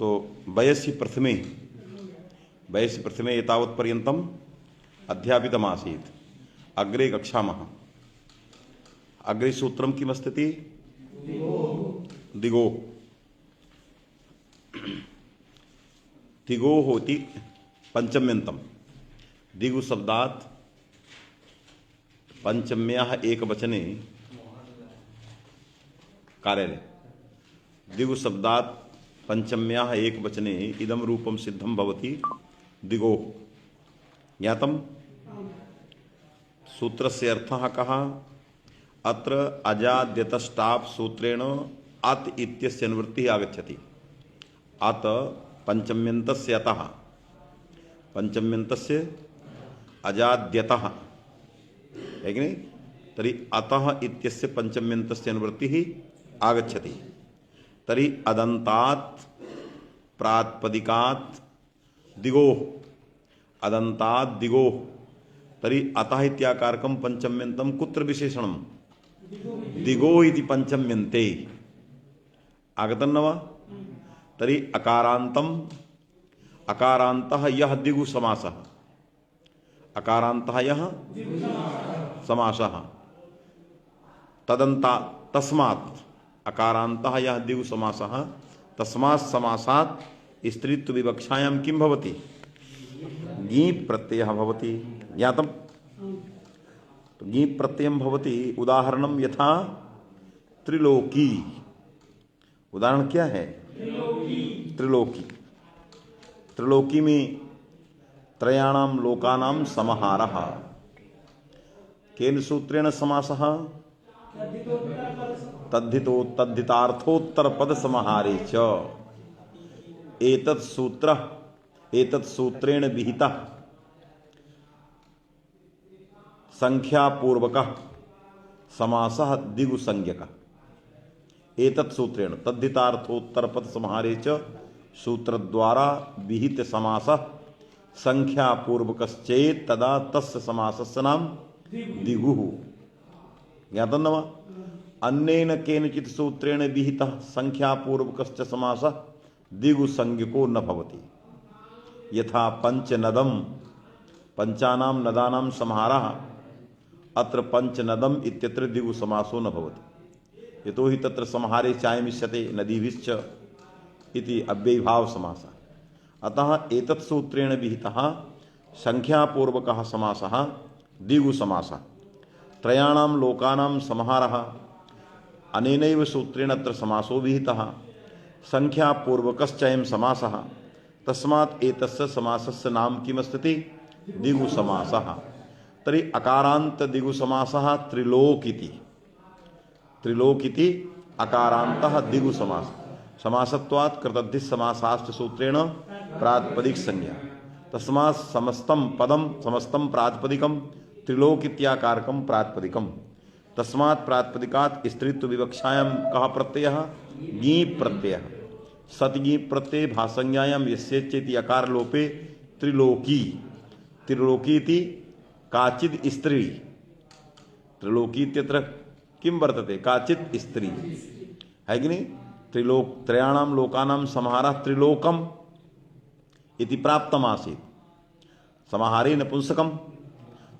तो वयसि प्रथमे एतावत्पर्यन्तम् अध्यापितमासीत्। अग्रे गच्छामः। अग्रे सूत्रं किमस्ति? दिगो। दिगो होति पंचम्यन्तं। दिगु शब्दात् पंचम्याः एकवचने कार्यालय। दिगु शब्दात् पंचम्याः एकवचने इदं रूपं सिद्धं भवति दिगो। ज्ञातम्? सूत्रस्य अर्थः कः? अत्र अजाद्यतस्टाप् सूत्रेण अत् इत्यस्य निवृत्तिः आगच्छति। अत पंचम्यन्तस्य अतः, पंचम्यन्तस्य अजाद्यतः, है कि नहीं? तर्हि अतः इत्यस्य पंचम्यन्तस्य निवृत्तिः आगच्छति। तर्हि अदन्तात् प्रातिपदिकात् दिगोः, अदन्तात् दिगोः। तर्हि अतः इत्याकारकं पंचम्यन्तं कुत्र विशेषणं? दिगो इति पंचम्यन्ते। आगतं न वा? तर्हि अकारान्तम्, अकारान्तः यः दिगु समासः, अकारान्तः यः समासः, तस्मात् अकारान्तः यः दिगु समासः, तस्मात् समासात् स्त्रीत्व विवक्षायां किं भवति? ङीप् प्रत्ययः भवति। ज्ञातम्? तो ङीप् प्रत्ययं भवति। उदाहरणं यथा त्रिलोकी। उदाहरण क्या है? त्रिलोकी। त्रिलोकी में त्रयाणां लोकानां समाहारः। केन सूत्रेण समासः? तद्धितार्थोत्तरपदसमाहारे च। एतत् सूत्रेण विहितः संख्यापूर्वकः समासः दिगुसंज्ञकः। एतत् सूत्रेण तद्धितार्थोत्तरपदसमाहारे च सूत्रद्वारा विहित समासः संख्यापूर्वकश्चेत् तदा तस्य समासस्य नाम दिगुः। ज्ञातं न वा? अन्येन केनचित् सूत्रेण विहितः संख्यापूर्वकश्च समासः दिगुसंज्ञको न भवति। यथा पंचनदं, पंचानां नदानां समाहारः। अत्र पंचनदम् इत्यत्र दिगुसमासो न भवति। यतोहि तत्र समाहारे चायमिष्यते नदीभिश्च इति अव्ययीभाव समासः। अतः एतत् सूत्रेण विहितः संख्यापूर्वकः समासः दिगुसमासः। त्रयाणां लोकानां समाहारः। अनेनैव सूत्रेण अत्र समासो विहितः संख्यापूर्वकश्चयं समासः। तस्मात् एतस्य समासस्य नाम किमस्ति? दिगुसमासः। तर्हि अकारान्त दिगुसमासः त्रिलोक इति। त्रिलोक इति अकारान्तः दिगुसमासः। समासत्वात् कृतद्धिः समासाश्च सूत्रेण प्रातिपदिक संज्ञा। तस्मात् समस्तं पदं समस्तं प्रातिपदिकं त्रिलोक इत्याकारकं प्रातिपदिकं। तस्मात् प्रातिपदिकात् स्त्रीत्व विवक्षायां कः प्रत्ययः? ङीप् प्रत्ययः। सत् ङीप् प्रत्यये भासंज्ञायां यस्येच्चेति अकार लोपे त्रिलोकी। त्रिलोकी इति काचित् स्त्री। त्रिलोकी इत्यत्र किं वर्तते? काचित् स्त्री, है कि नहीं? त्रयाणां लोकानां समाहारः त्रिलोकम् इति प्राप्तमासीत्। समाहारे नपुंसकम्।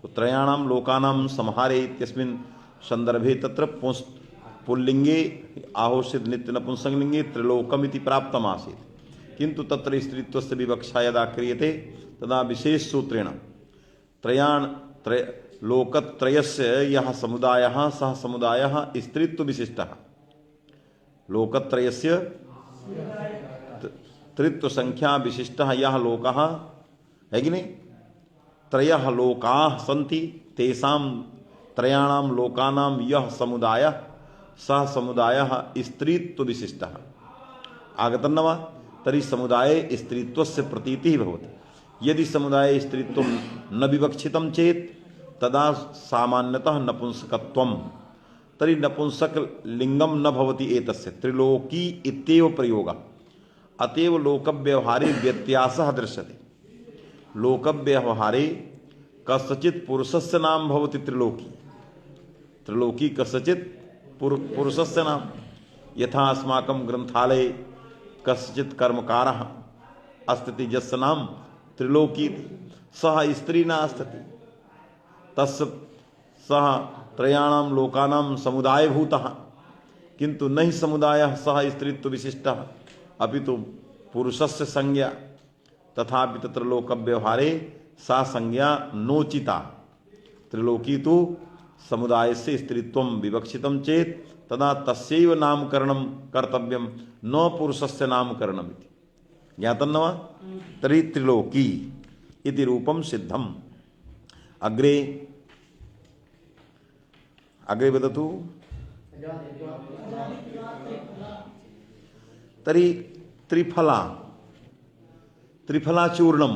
तो त्रयाणां लोकानां समाहारे इत्यस्मिन् संदर्भे तत्र पुल्लिङ्गे आहोस्यत् नित्य नपुंसकलिङ्गे त्रिलोकम् इति प्राप्तमासीत्। किन्तु तत्र स्त्रीत्वस्य विवक्षा यदा क्रियते तदा विशेष सूत्रेण लोकत्रयस्य यः समुदायः सः समुदायः स्त्रीत्व विशिष्टः। लोकत्रयस्य त्रित्व संख्या विशिष्टः यः लोकः, है कि नहीं? त्रयः लोकाः सन्ति। तेषां त्रयाणां लोकानां यः समुदायः सः समुदायः स्त्रीत्व विशिष्टः। आगतं न वा? तर्हि समुदाये स्त्रीत्वस्य प्रतीतिः भवति। यदि समुदाये स्त्रीत्वं न विवक्षितं चेत् तदा सामान्यतः नपुंसकत्वं। तर्हि नपुंसकलिङ्गं न भवति एतस्य। त्रिलोकी इत्येव प्रयोगः। अतएव लोकव्यवहारे व्यत्यासः दृश्यते। लोकव्यवहारे कस्यचित् पुरुषस्य नाम भवति त्रिलोकी। त्रिलोकी कस्यचित् पुरुषस्य नाम। यथा अस्माकं ग्रन्थालये कस्यचित् कर्मकारः अस्ति यस्य नाम त्रिलोकी सः स्त्री नास्ति तस्य सः त्रयाणां लोकानां समुदायभूतः किंतु न ही समुदायः सः स्त्रीत्व विशिष्टः अपितु पुरुषस्य संज्ञा तथापि तत्र लोकव्यवहारे सा संज्ञा नोचिता। त्रिलोकी तो समुदायस्य स्त्रीत्वं विवक्षितं चेत् तदा तस्यैव नामकरणं कर्तव्यं न पुरुषस्य नामकरणम् इति ज्ञातं न वा? तर्हि त्रिलोकी इति रूपं सिद्धम्। अग्रे अग्रे वदतु। तर्हि त्रिफला चूर्णम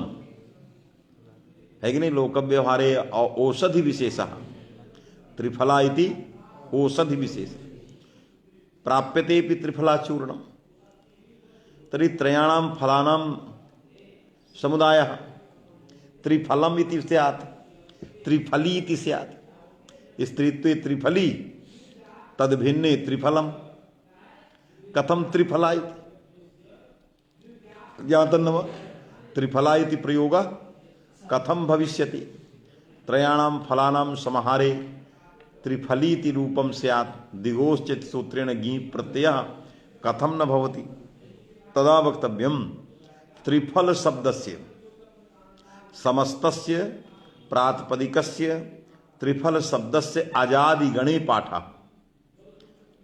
है कि नहीं लोकव्यवहारे औषधि विशेषः त्रिफला इति औषधि विशेष प्राप्यतेपि त्रिफला चूर्णम। तर्हि त्रयाणां फलानां समुदायः त्रिफलम् इति स्यात् त्रिफली इति स्यात्। स्त्रीत्वे त्रिफली तद्भिन्ने त्रिफलम् कथं त्रिफला इति ज्ञातं न वा? त्रिफला इति प्रयोगः कथं भविष्यति? त्रयाणां फलानां समाहारे त्रिफली इति रूपं स्यात् दिगोश्चित् सूत्रेण ङी प्रत्ययः कथं न भवति? तदा वक्तव्यं त्रिफल शब्दस्य समस्तस्य प्रातिपदिकस्य त्रिफल शब्दस्य अजादिगणे पाठः।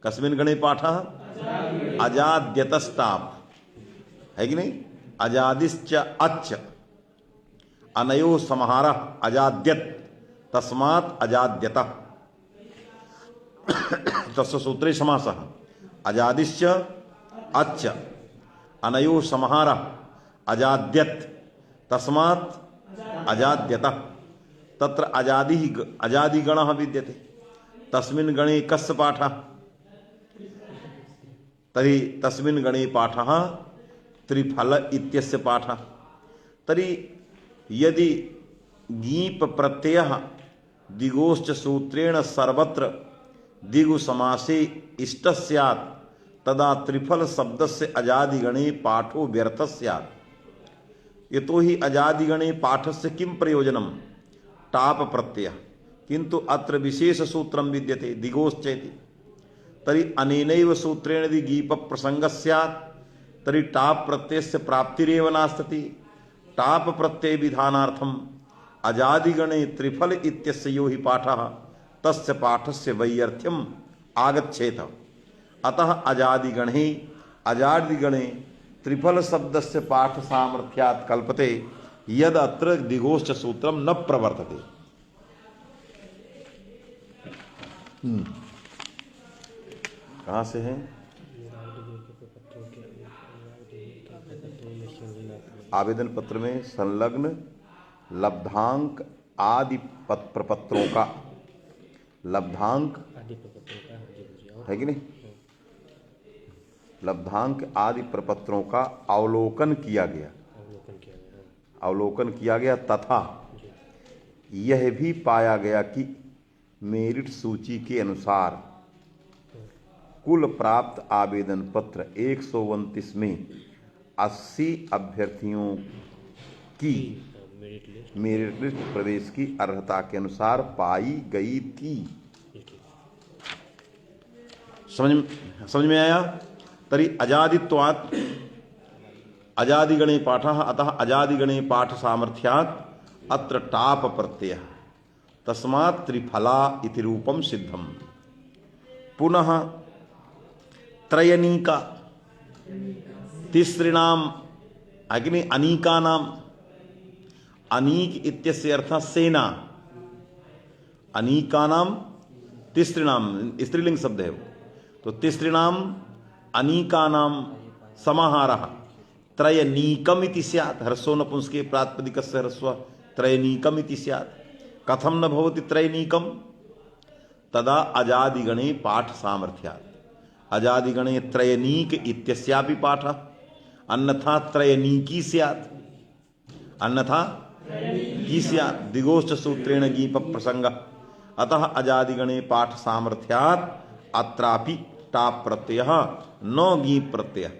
कस्मिन् गणे पाठः? अजाद्यतस्ताप है कि नहीं? अजादिश्च अच्छ अनयो समाहारः अजाद्यत तस्मात् अजाद्यतः तस्य सूत्रे समासः अजादिश्च अच्छ अनयो समाहारः अजाद्यत तस्मात् अजाद्यतः। तत्र अजादिगणः विद्यते तस्मिन् गणे कस्य पाठः? तर्हि तस्मिन् गणे पाठः त्रिफल इत्यस्य पाठः। तर्हि यदि ङीप प्रत्ययः दिगोश्च सूत्रेण सर्वत्र दिगु समासे इष्ट स्यात् तदा त्रिफल शब्दस्य अजादिगणे पाठो व्यर्थः स्यात्। यतो हि अजादिगणे पाठस्य किं प्रयोजनं? टाप प्रत्ययः किंतु अत्र विशेष सूत्रं विद्यते दिगोश्चेति। तर्हि अनेनैव सूत्रेण यदि गीप प्रसंगः स्यात् तर्हि टाप प्रत्ययस्य प्राप्तिरेव नास्ति। टाप प्रत्यय विधानार्थम् अजादिगणे त्रिफल इत्यस्य यो हि पाठः तस्य पाठस्य वैयर्थ्यम् आगच्छेत। अतः अजादिगणे त्रिफल शब्दस्य पाठ सामर्थ्यात् कल्पते यद अत्र दिगोश्च सूत्रम न प्रवर्तते। कहाँ से है? आवेदन पत्र में संलग्न लब्धांक आदि प्रपत्रों का लब्धांक है कि नहीं? लब्धांक आदि प्रपत्रों का अवलोकन किया गया तथा यह भी पाया गया कि मेरिट सूची के अनुसार कुल प्राप्त आवेदन पत्र 129 में 80 अभ्यर्थियों की मेरिट लिस्ट प्रवेश की अर्हता के अनुसार पाई गई थी। समझ में आया? तरी अजादित्वात् अजादिगणे पाठः अतः अजादिगणे पाठ सामर्थ्यात् अत्र टाप प्रत्ययः तस्मात् त्रिफला इति रूपं सिद्धम्। पुनः त्रयनीका तिसृणाम् अग्नि अनीकानाम् अनीक इत्यस्य अर्थः सेना अनीकानाम् तिसृणाम् स्त्रीलिंग शब्द है वो। तो तिसृणाम् अनीकानाम् समाहारः त्रयनीकम् इति स्यात्। ह्रस्वो नपुंसके प्रातिपदिकस्य ह्रस्व त्रयनीकम् इति स्यात्। कथं न भवति त्रयनीकम्? तदा अजादिगणे पाठ सामर्थ्यात् अजादिगणे त्रयनीक इत्यस्यापि पाठः अन्यथा त्रयनीकी स्यात्। अन्यथा की स्यात् दिगोश्च सूत्रेण गीप प्रसंगः। अतः अजादिगणे पाठ सामर्थ्यात् अत्रापि टाप प्रत्ययः न गीप प्रत्ययः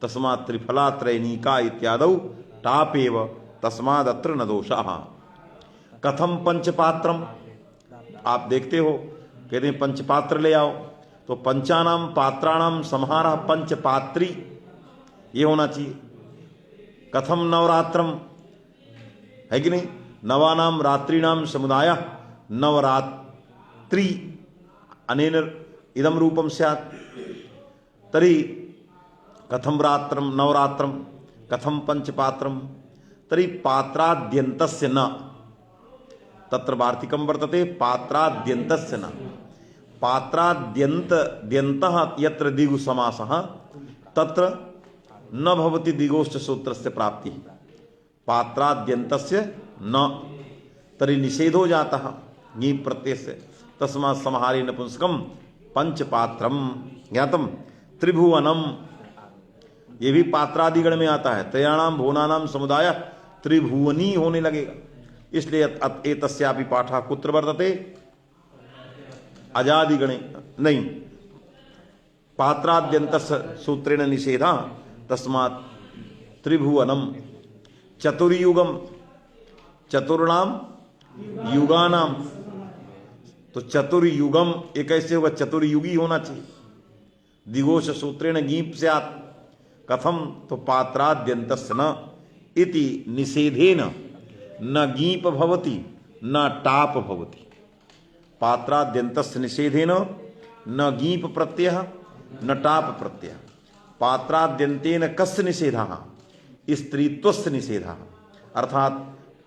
तस्मात् त्रिफला त्रैनीका इत्यादौ टापेव तस्मादत्र न दोषः। कथम पंचपात्रम, आप देखते हो कहते हैं पंचपात्र ले आओ, तो पंचानाम पात्राणाम समाहारः पंचपात्री ये होना चाहिए। कथम नवरात्रम, है कि नहीं, नवानाम रात्रिनाम समुदाय नवरात्रि अनेन इदम रूपम स्यात्। तर्हि कथम रात्रम नवरात्रम कथम पंचपात्रम, तर्हि पात्राद्यन्तस्य न, तत्र वार्तिकं वर्तते पात्राद्यन्तस्य न, पात्राद्यन्त द्यन्तः यत्र दिगु समासः तत्र न भवति दिगोश्च सूत्रस्य प्राप्ति, पात्राद्यन्तस्य न, तर्हि निषेधो जातः ङी प्रत्ययस्य, तस्मात् समाहारे नपुंसकम पंचपात्रम ज्ञातम। त्रिभुवनम, ये भी पात्रादिगण में आता है, त्रयाणाम भुवनानाम समुदाय त्रिभुवनी होने लगेगा, इसलिए एतस्यापि पाठः कुत्र वर्तते, अजादिगणे नहीं, पात्राद्यन्तस्य सूत्रेण निषेधः तस्मात् त्रिभुवनम। चतुर्युगम, चतुर्णाम युगानाम, तो चतुर्युगम ये कैसे होगा, चतुर्युगी होना चाहिए, दिगोश सूत्रेण गीप स्यात्। कथम, तो पात्राद्यन्तस्य न इति निषेधेन न गीप भवति न टाप भवति। पात्राद्यन्तस्य निषेधेन न गीप प्रत्ययः न टाप प्रत्ययः। पात्राद्यन्तेन कस्य निषेधः, स्त्रीत्वस्य निषेधः, अर्थात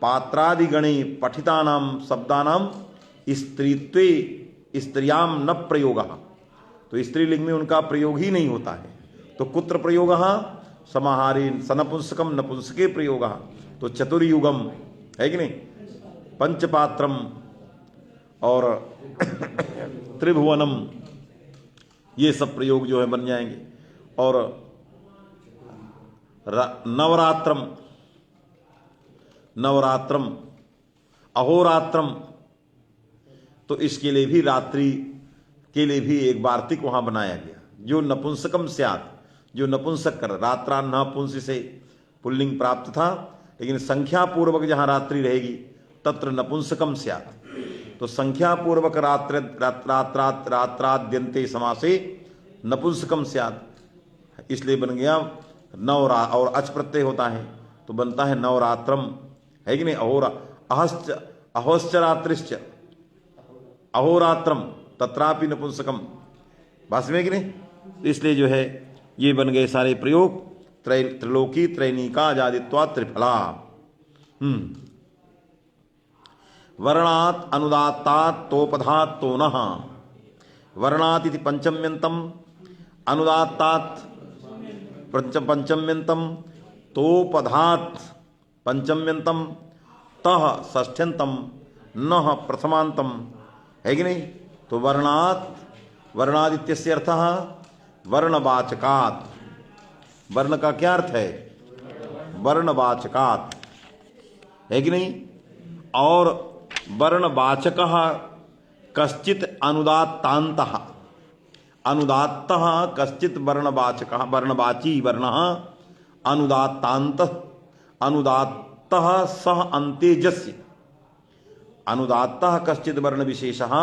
पात्रादिगणे पठितानां शब्दानां स्त्रीत्वे स्त्रियां न प्रयोगः, तो स्त्रीलिंग में उनका प्रयोग ही नहीं होता है। तो कुत्र प्रयोगः, समाहारे सनपुंसकम नपुंसके प्रयोगः, तो चतुर्युगम है कि नहीं, पंचपात्रम और त्रिभुवनम, ये सब प्रयोग जो है बन जाएंगे। और नवरात्रम, नवरात्रम अहोरात्रम, तो इसके लिए भी रात्रि के लिए भी एक वार्तिक वहां बनाया गया, जो नपुंसकम स्यात्, जो नपुंसक कर, रात्रा न पुंस से पुल्लिंग प्राप्त था, लेकिन संख्या पूर्वक जहां रात्रि रहेगी तत्र नपुंसकम स्यात्, तो संख्या पूर्वक रात्राद्यन्ते समासे नपुंसकम स्यात्, इसलिए बन गया नवरा, और अच प्रत्यय होता है तो बनता है नवरात्रम, है कि नहीं। अहोश्च रात्रिश्च अहोरात्रम तत्रापि नपुंसकम, बास में कि नहीं, इसलिए जो है ये बन गए सारे प्रयोग। त्रिलोकी त्रैनीका जादित्वा त्रिफला। वर्णात् अनुदात्तात् तोपधात् तोनः, वर्णात् इति पंचम्यन्तम, अनुदात्तात् पंचम्यन्तम, तोपधात् पंचम्यन्तम, तः षष्ठ्यन्तम, नः प्रथमान्तम, है कि नहीं। तो वर्णात्, वर्णादित्यस्य अर्थः वर्णवाचकात्, वर्ण का क्या अर्थ है, वर्णवाचकात्, है कि नहीं। और वर्णवाचकः कश्चित् अनुदात्तान्तः, अनुदात्तः कश्चित् वर्णवाचकः, वर्णवाची वर्णः अनुदात्तान्तः, अनुदात्तः सः अन्तेजस्य, अनुदात्तः कश्चित् वर्ण विशेषः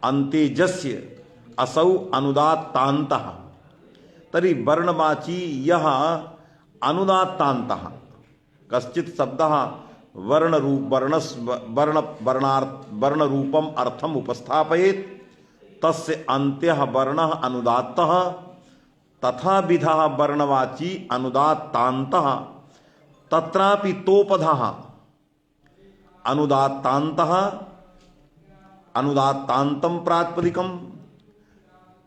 अन्तेजस्य असौ अनुदात्तान्तः। तर्हि वर्णवाची यः अनुदात्तान्तः, कश्चित् शब्दः वर्णरूपम अर्थम उपस्थापयेत्, तस्य अन्त्यः वर्णः अनुदात्तः, तथा विधः वर्णवाची अनुदात्तान्तः, तत्रापि तोपधः अनुदात्तान्तः, अनुदात्तान्तं प्रातिपदिकं,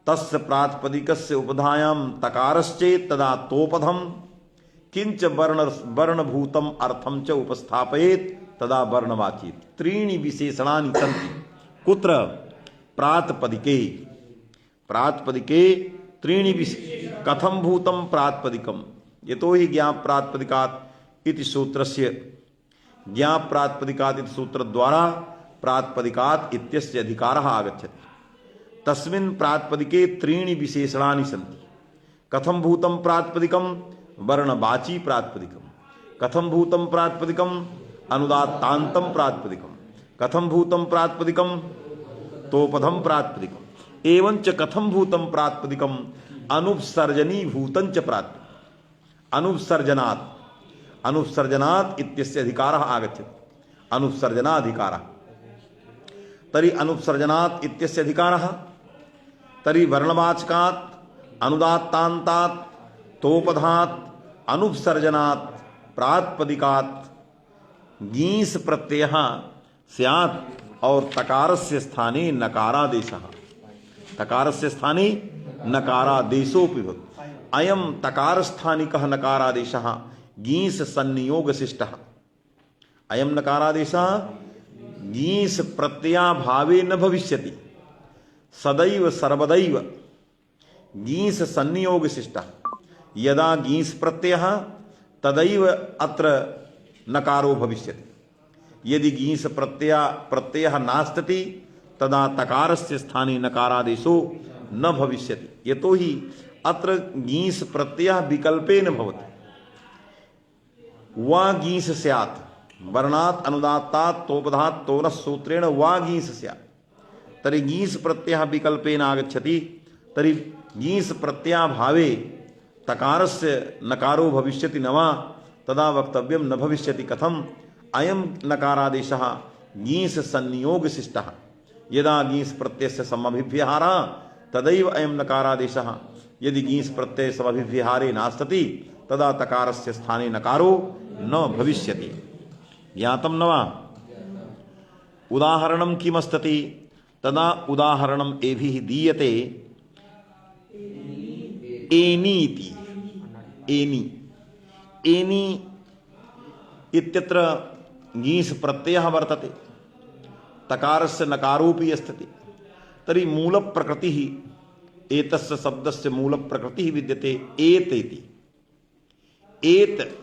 तस्य प्रातिपदिकस्य उपधायां तकारश्चेत् तदा तोपधं, किंच वर्णभूतम अर्थम च उपस्थापयेत् तदा वर्णवाची। त्रीणि विशेषणानि सन्ति कुत्र, प्रातिपदिके, प्रातिपदिके त्रीणि कथम भूतम प्रातिपदिकम, यतो हि ज्ञाप प्रातिपदिकात् इति सूत्रस्य, ज्ञाप प्रातिपदिकात् इति सूत्र द्वारा प्रातिपदिकात् इत्यस्य अधिकारः आगच्छति। तस्मिन् प्रातिपदिके त्रीणि विशेषणानि सन्ति, कथम भूतम प्रातिपदिकम वर्णवाची प्रातिपदिकम, कथम भूतम प्रातिपदिकम अनुदात्तांतम प्रातिपदिकम, कथम भूतम प्रातिपदिकम तोपधम प्रातिपदिकम एवं च कथम भूतम प्रातिपदिकम अनुपसर्जनी भूतं च प्रातिपदिकम। अनुपसर्जनात्, अनुपसर्जनात् इत्यस्य अधिकारः आगच्छति। अनुपसर्जनाधिकारः तर्हि अनुपसर्जनात् इत्यस्य अधिकारः तर्हि वर्णवाचकात् अनुदात्तान्तात् तोपधात् अनुपसर्जनात् प्रातिपदिकात् गीस प्रत्ययः स्यात् और तकारस्य स्थाने नकारादेशः, तकारस्य स्थाने नकारादेशोऽपि भवति। अयं तकारस्थानिकः नकारादेशः गीस संनियोगशिष्टः। अयं नकारादेशः गीस प्रत्ययाभावे न भविष्यति, सदैव सर्वदैव गीस संनियोगशिष्टः। यदा गीस प्रत्ययः तदैव अत्र नकारो भविष्यति। यदि गीस प्रत्ययः नास्ति तदा तकारस्य स्थाने नकारादेशो न भविष्यति। यतोहि अत्र गीस प्रत्ययः विकल्पेन भवति। वा गीस स्यात् वर्णात् अनुदात्तात् तोपधात् तोनः सूत्रेण वा गीस स्यात्। तर्हि गीस प्रत्ययः विकल्पेन आगच्छति। तर्हि गीस प्रत्ययाभावे तकारस्य नकारो भविष्यति न वा तदा वक्तव्यं न भविष्यति। कथम अयं नकारादेशः गीस संनियोगशिष्टः। यदा गीस प्रत्ययस्य समभिव्यहारः तदैव अयं नकारादेशः। यदि गीस प्रत्यय समभिव्यहारे नास्ति तदा तकारस्य स्थाने नकारो न भविष्यति। ज्ञातं न वा? उदाहरणं किमस्ति? तदा उदाहरणम् एभिः दीयते। एनीति, एनी, एनी इत्यत्र गीस प्रत्ययः वर्तते, तकारस्य नकारोऽपि अस्ति। तर्हि मूलप्रकृतिः, एतस्य शब्दस्य मूलप्रकृतिः विद्यते एत इति। एत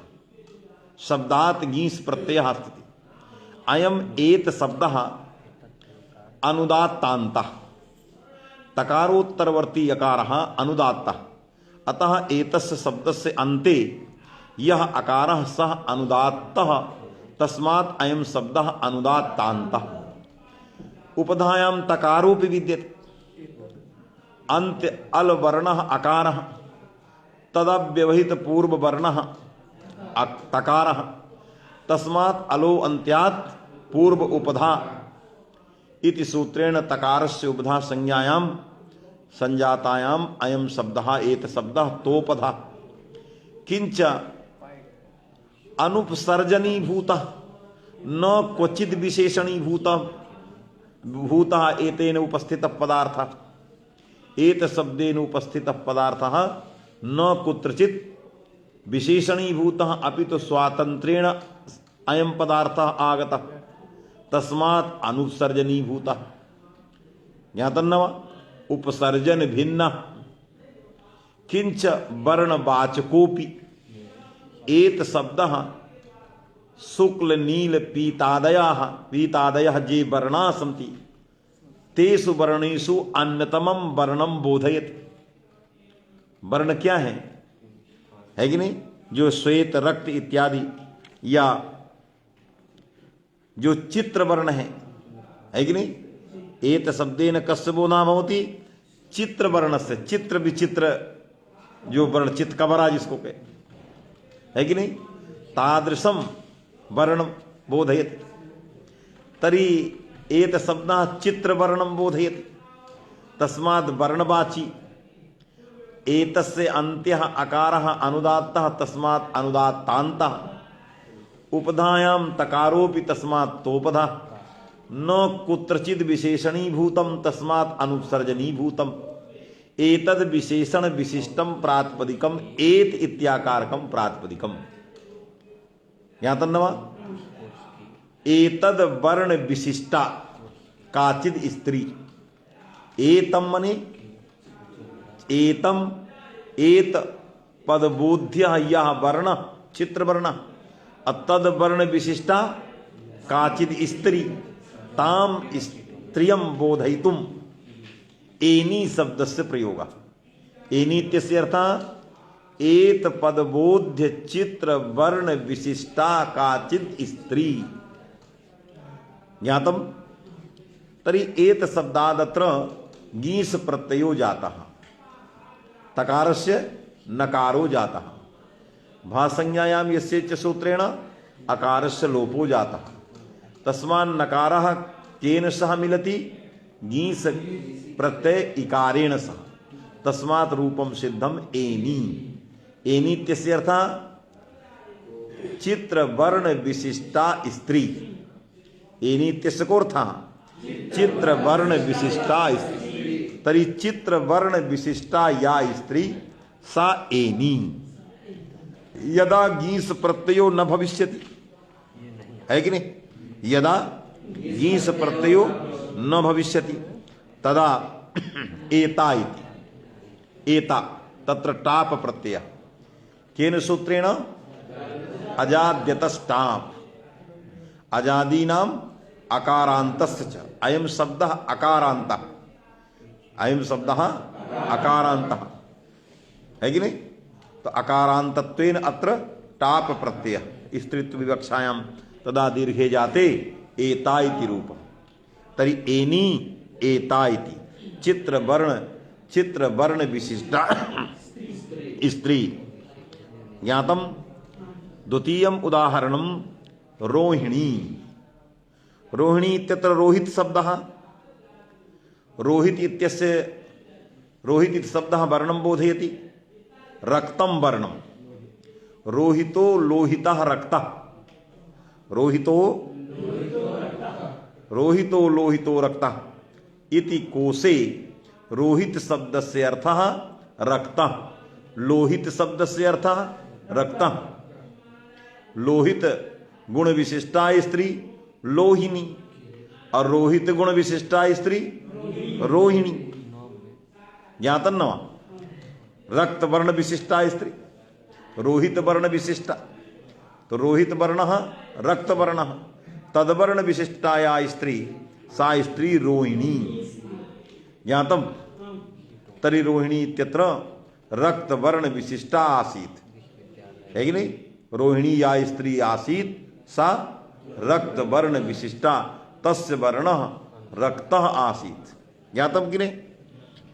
शब्दात् गीस प्रत्ययः अस्ति। अयम् एत शब्दः अनुदात्तान्तः, तकारोत्तरवर्ती यकारः अनुदात्तः। अतः एतस्य शब्दस्य अन्ते यः अकारः सः अनुदात्तः, तस्मात् अयं शब्दः अनुदात्तान्तः। उपधायां तकारोऽपि विद्यते। अन्त्य अल वर्णः अकारः, तदव्यवहित पूर्व वर्णः तकारः, तस्मात् अलो अन्त्यात् पूर्व उपधा इति सूत्रेण तकारस्य उपधा संज्ञायां संजातायाम् अयं शब्दः एत शब्दः तोपधा। किंच अनुपसर्जनीभूतः न क्वचिद् विशेषणीभूतः भूतः एतेन उपस्थितः पदार्थः। एत शब्देन उपस्थितः पदार्थः न कुत्रचित् विशेषणीभूतः अपि तु स्वातन्त्र्येण अयं पदार्थः आगतः, तस्मात् अनुपसर्जनीभूतः। ज्ञातं न वा? उपसर्जन भिन्न। किंच वर्णवाचकोपि एत शब्दः शुक्ल नील पीतादयः, पीतादयः ये वर्णाः सन्ति तेषु वर्णेषु अन्यतमं वर्णं बोधयति। वर्ण क्या है कि नहीं? जो श्वेत रक्त इत्यादि या जो चित्र वर्ण है कि नहीं? एत शब्देन कस्य बोधा भवति? चित्र वर्णस्य। चित्र विचित्र जो वर्ण, चित्कबरा जिसको कहे, है कि नहीं? तादृशं वर्णं बोधयति। तर्हि एत शब्दः चित्रवर्णं बोधयति। तस्माद् वर्णवाची। एतस्य अन्त्यः अकारः अनुदात्तः, तस्मात् अनुदात्तान्तः। उपधायां तकारोऽपि, तस्मात् तोपधा। न कुत्रचिद् विशेषणीभूतं, तस्मात् अनुपसर्जनीभूतम्। एतद् विशेषण विशिष्टं प्रातिपदिकम् एत इत्याकारकं प्रातिपदिकम्। ज्ञातं न वा? एतद् वर्ण विशिष्टा काचिद् स्त्री। एतम मने एतम, एत पदबोध्य यः वर्ण चित्रवर्ण, तद वर्ण विशिष्टा काचिद् स्त्री, ताम स्त्रियं बोधयितुम् एनी शब्दस्य प्रयोगः। एनी इत्यस्य अर्थः एत पदबोध्य चित्र वर्ण विशिष्टा काचित स्त्री ज्ञातम तरी एत शब्दादत्र गीस प्रत्ययो जातः तकारस्य नकारो जातः भासंज्ञायाम यस्य च सूत्रेण अकारस्य लोपो जातः तस्मान् नकारः केन सह मिलति गीस प्रत्यय इकारेण सह तस्मात् रूपम सिद्धम एनी एनी इत्यस्य अर्थः चित्र वर्ण विशिष्टा स्त्री एनी इत्यस्य कोऽर्थः चित्र वर्ण विशिष्टा स्त्री तरी चित्र वर्ण विशिष्टा या स्त्री सा एनी यदा गीस प्रत्ययो न भविष्यति है कि नहीं यदा गीस प्रत्ययो न भविष्यति तदा एता इति एता तत्र टाप प्रत्यय केन सूत्रेण अजाद्यतस्टाप अजादीनाम अकारान्तस्य च अयं शब्दः अकारान्तः अयं शब्दः अकारान्तः है कि नहीं तो अकारान्तत्वेन अत्र टाप प्रत्यय स्त्रीत्व विवक्षायां तदा दीर्घे जाते एता इति रूपम् तरी एनी एता इति चित्र वर्ण विशिष्टा स्त्री ज्ञातम द्वितीयम् उदाहरणं रोहिणी रोहिणी इत्यत्र रोहित शब्दः रोहित इत्यस्य रोहित इति शब्दः वर्णं बोधयति रक्तं वर्णं रोहितो लोहितः रक्तः रोहितो लोहितो रक्तः इति कोशे रोहित शब्दस्य अर्थः रक्तः लोहित शब्दस्य अर्थः रक्तः लोहित गुण विशिष्टा स्त्री लोहिनी और रोहित गुण विशिष्टा स्त्री रोहिणी ज्ञातन नवा रक्त वर्ण विशिष्टा स्त्री रोहित वर्ण विशिष्टा तो रोहित वर्ण रक्त वर्ण तदवर्ण विशिष्टाया स्त्री सा स्त्री रोहिणी ज्ञातम तरी रोहिणी इत्यत्र रक्त वर्ण विशिष्टा आसीत् है कि नहीं रोहिणी या स्त्री आसीत् सा रक्त वर्ण विशिष्टा तस्य वर्ण रक्तः आसीत् ज्ञातम कि नहीं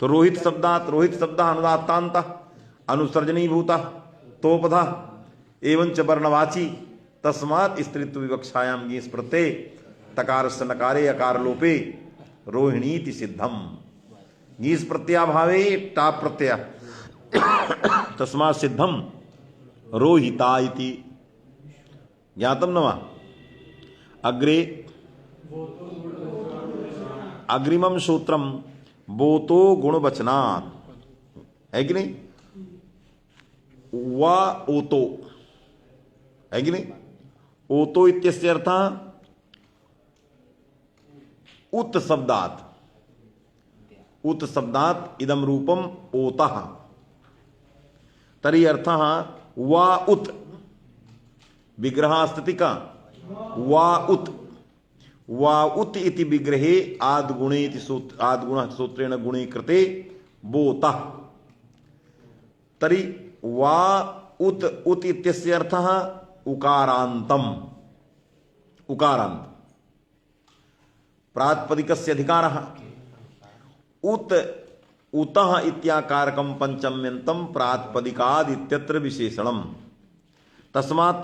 तो रोहित शब्दः अनुदात्तान्तः अनुसर्जनीभूतः तोपधः एवं च वर्णवाची तस्मात् स्त्रीत्व विवक्षायां गीस प्रत्यय तकारस्य नकारे अकार लोपे रोहिणीति सिद्धम गीस प्रत्ययाभावे टाप प्रत्यय तस्मात् सिद्धम रोहिता इति ज्ञातम न वा अग्रे अग्रिमं सूत्रम बोतो गुणवचनात् है कि नहीं वा ओतो है कि नहीं ओतो इत्यस्य अर्थः उत शब्दात् इदं रूपम ओतः तरी अर्थः वा उत विग्रहास्थिति का वा उत इति विग्रहे आद्गुणे इति आद्गुणः सूत्रेण गुणे कृते बोतः तरी वा उत इत्यस्य अर्थः उकारान्तम् उकारान्त प्रातिपदिकस्य अधिकारः उतः इत्याकारकं पंचम्यन्तं प्रातिपदिकाद् इत्यत्र विशेषणम् तस्मात्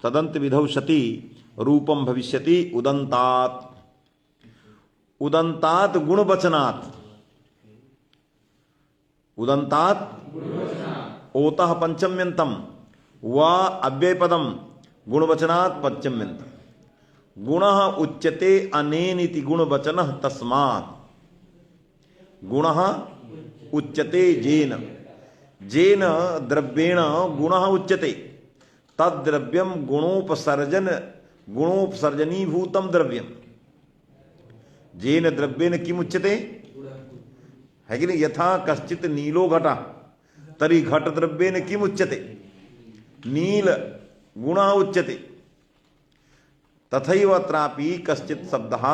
तदन्त विधौ सति रूपं भविष्यति उदन्तात् गुणवचनात् ओतः पंचम्यन्तं वा अव्ययपदं गुणवचनात् पंचम्यन्तं गुणः उच्यते अनेन इति गुणवचनः तस्मात् गुणः उच्यते जेन द्रव्येण गुणः उच्यते तद्द्रव्यं गुणोपसर्जनीभूतं द्रव्यं जेन द्रव्येन किम उच्यते है कि नहीं यथा कश्चित् नीलो घटः तरी घट द्रव्येन किम उच्यते नील गुणः उच्यते तथैव अत्रापि कश्चित् शब्दः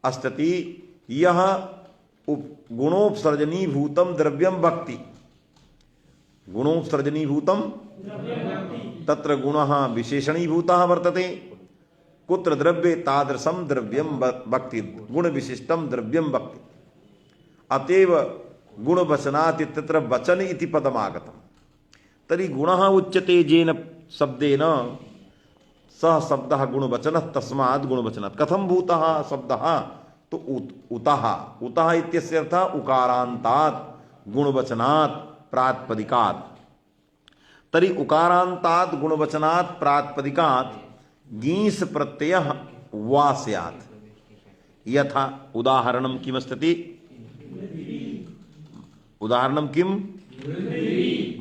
अस्ति यः गुणोपसर्जनीभूतं द्रव्यं वक्ति गुणोत्सर्जनीभूतम तत्र गुणः विशेषणीभूतः वर्तते। कुत्र द्रव्ये तादृशम द्रव्यम भक्ति, गुण विशिष्टम द्रव्यम भक्ति। अतएव गुणवचनात् इत्यत्र वचन इति पदमागतम्। तर्हि गुणः उच्यते येन शब्देन सः शब्दः गुणवचनः, तस्मात् गुणवचनात्। कथं भूतः शब्दः? तो उतः, उतः इत्यस्य अर्थः उकारान्तात् गुणवचनात् प्रातिपदिकात्। तर्हि उकारान्तात् गुणवचनात् प्रातिपदिकात् गीस् प्रत्ययः वा स्यात्। यथा उदाहरणं किमस्ति? उदाहरणं किं?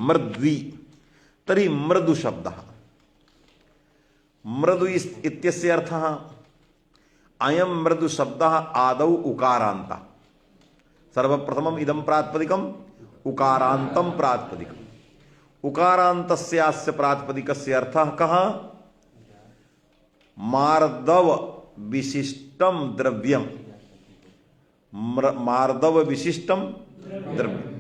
मृद्वी। तर्हि मृदु शब्दः, मृदु इत्यस्य अर्थः अयं मृदु शब्दः आदौ उकारान्तः। सर्वप्रथमम् इदं प्रातिपदिकम् उकारान्तं प्रातिपदिकम्। उकारान्तस्यास्य प्रातिपदिकस्य अर्थः कः? मार्दव विशिष्टं द्रव्यम्, मार्दव विशिष्टं द्रव्यम्।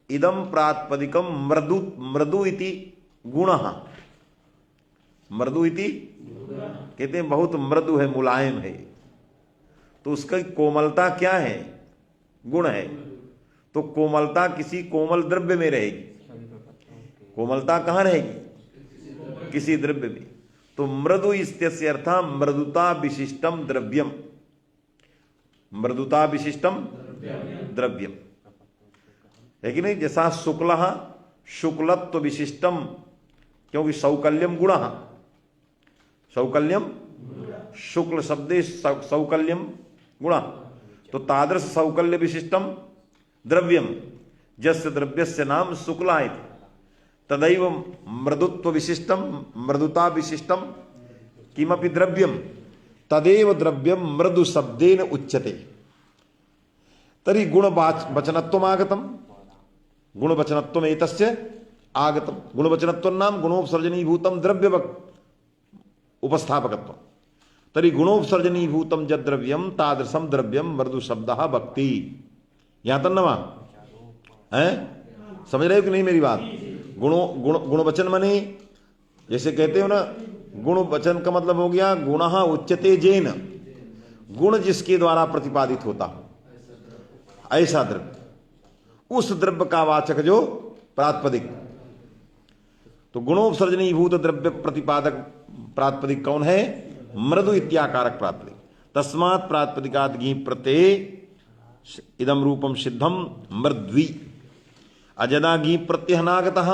इदं प्रातिपदिकं मृदु, मृदु इति गुणः। मृदु इति कहते हैं बहुत मृदु है, मुलायम है, तो उसकी कोमलता क्या है? गुण है। तो कोमलता किसी कोमल द्रव्य में रहेगी। कोमलता कहाँ रहेगी? किसी द्रव्य में। तो मृदु इत्यस्य अर्थः मृदुता विशिष्टम द्रव्यम, मृदुता विशिष्टम द्रव्यम, है कि नहीं? जैसा शुक्लः शुक्लत्व विशिष्टम, क्योंकि सौकल्यम गुणः, सौकल्यम शुक्ल शब्दे सौकल्यम गुणः, तो तादृश सौकल्य विशिष्टम द्रव्यम यस्य द्रव्यस्य नाम शुक्ला इति। तदैव मृदुत्व विशिष्टम, मृदुता विशिष्टम किमपि द्रव्यम, तदेव द्रव्यम मृदु शब्देन उच्यते। तर्हि गुणवचनत्वम् आगतम्, गुणवचनत्वम् एतस्य आगतम्। गुणवचनत्वं नाम गुणोपसर्जनीभूतं द्रव्य उपस्थापकत्वम्। तर्हि गुणोपसर्जनीभूतं यद्द्रव्यं तादृशं द्रव्यं मृदु शब्दः भक्ति। यहां तक नवा है? समझ रहे हो कि नहीं मेरी बात? गुणवचन मने जैसे कहते हो ना, गुणवचन का मतलब हो गया गुणः उच्यते जेन, गुण जिसके द्वारा प्रतिपादित होता हो, ऐसा द्रव्य, उस द्रव्य का वाचक जो प्रातिपदिक। तो गुणोपसर्जनीभूत द्रव्य प्रतिपादक प्रातिपदिक कौन है? मृदु इत्याकारक प्रातिपदिक। तस्मात् प्रातिपदिकात् घी प्रत्यय इदम रूपम सिद्धम मृद्वी। अजदा घी प्रत्यय नागतः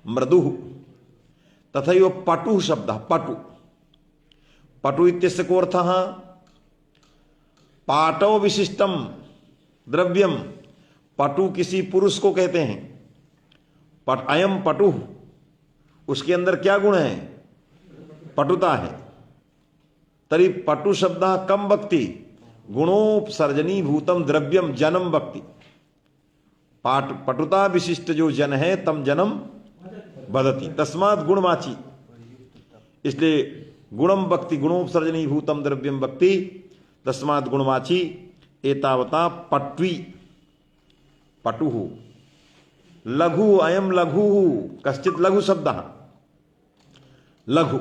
मृदु। तथैव पटु शब्दः, पटु, पटु इत्यस्य को अर्थः पाटव विशिष्टम द्रव्यम। पटु किसी पुरुष को कहते हैं। अयम पटु, उसके अंदर क्या गुण है? पटुता है। तरी पटु शब्द कम भक्ति, गुणोपसर्जनीभूतम द्रव्यम जनम भक्ति। पटुता विशिष्ट जो जन है तम जनम बदती, तस्मात् गुणवाची। इसलिए गुणम भक्ति, गुणोपसर्जनीभूतम द्रव्यम भक्ति, तस्मात् गुणवाची। एतावता पट्वी, पटु। लघु, अयम लघु, कश्चित लघु शब्द। लघु,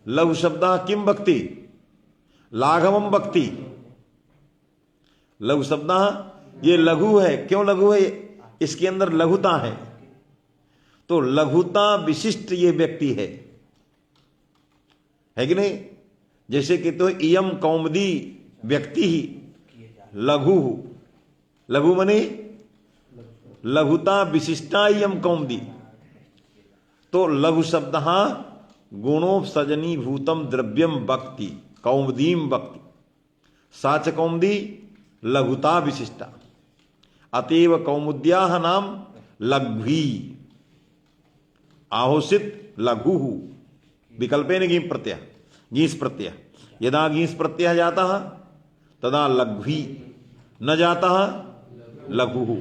लघु शब्द किम भक्ति? लाघवम भक्ति। लघु शब्द ये लघु है। क्यों लघु है? इसके अंदर लघुता है। तो लघुता विशिष्ट ये व्यक्ति है कि नहीं? जैसे कि तो इयम कौमुदी व्यक्ति ही लघु, लघु मने लघुता विशिष्टा इयम कौमुदी। तो लघु शब्द गुणोपसर्जनीभूतम द्रव्यम भक्ति, कौमुदीम भक्ति। साच कौमुदी लघुता विशिष्टा। अतएव कौमुद्याः नाम लघ्वी। आहोषित लघु विकल्पेन गीं प्रत्यय, गीस प्रत्यय। यदा गीस प्रत्यय जाता है तदा लघ्वी, न जाता है लघु।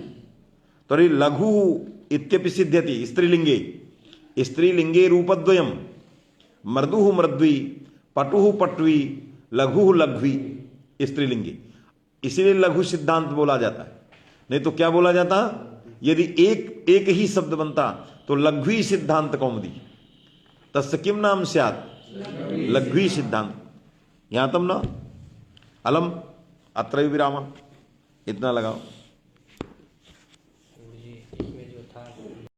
तर्हि लघु इत्यपि सिद्ध्यति स्त्रीलिंगे। स्त्रीलिंगे रूपद्वयम्, मृदुः मृद्वी, पटुः पट्वी, लघुः लघ्वी, स्त्रीलिंगे। इसीलिए लघु सिद्धांत बोला जाता है। नहीं तो क्या बोला जाता, यदि एक एक ही शब्द बनता तो लघ्वी सिद्धांत कौमुदी, तस्य किम नाम स्यात्, लघ्वी सिद्धांत। यहां तम ना अलम अत्रैव विरामः, इतना लगाओ।